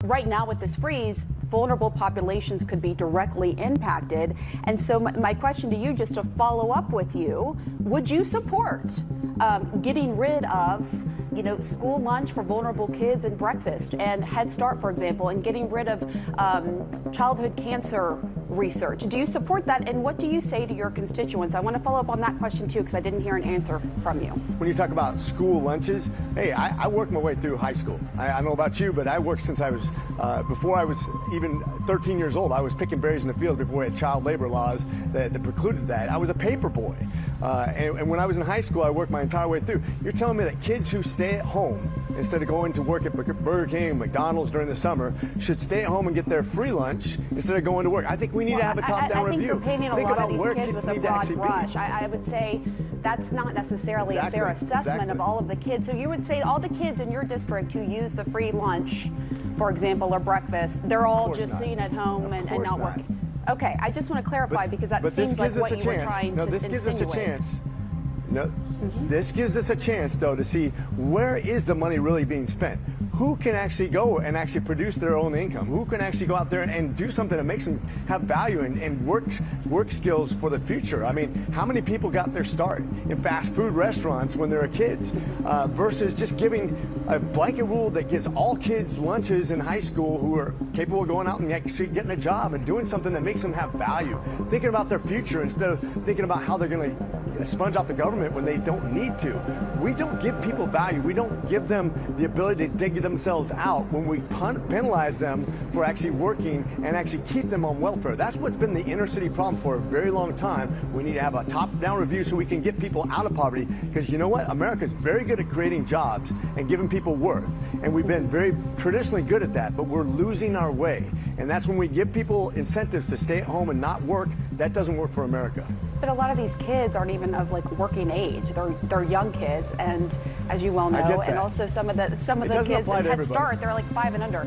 right now with this freeze, vulnerable populations could be directly impacted. And so my question to you, just to follow up with you, would you support getting rid of school lunch for vulnerable kids and breakfast and Head Start, for example, and getting rid of childhood cancer research? Do you support that, and what do you say to your constituents? I want to follow up on that question too, because I didn't hear an answer from you. When you talk about school lunches, hey, I worked my way through high school. I don't know about you, but I worked since I was, before I was even 13 years old. I was picking berries in the field before we had child labor laws that precluded that. I was a paper boy. And when I was in high school, I worked my entire way through. You're telling me that kids who stay at home instead of going to work at Burger King and McDonald's during the summer should stay at home and get their free lunch instead of going to work? I think we need to have a top-down review. I think you're painting a lot of these kids with a broad brush. I would say that's not necessarily a fair assessment of all of the kids. So you would say all the kids in your district who use the free lunch, for example, or breakfast, they're all just sitting at home and not working. Okay, I just want to clarify, because that seems like what you were trying to insinuate. This gives us a chance. This gives us a chance, though, to see where is the money really being spent. Who can actually go and actually produce their own income? Who can actually go out there and do something that makes them have value and work skills for the future? I mean, how many people got their start in fast food restaurants when they were kids versus just giving a blanket rule that gives all kids lunches in high school who are capable of going out and actually getting a job and doing something that makes them have value, thinking about their future instead of thinking about how they're going to sponge out the government when they don't need to. We don't give people value. We don't give them the ability to dig themselves out when we penalize them for actually working and actually keep them on welfare. That's what's been the inner city problem for a very long time. We need to have a top-down review so we can get people out of poverty, because you know what? America's very good at creating jobs and giving people worth, and we've been very traditionally good at that, but we're losing our way. And that's when we give people incentives to stay at home and not work. That doesn't work for America. But a lot of these kids aren't even of working age. They're young kids, and as you well know, and also some of the kids in Head Start, they're like 5 and under.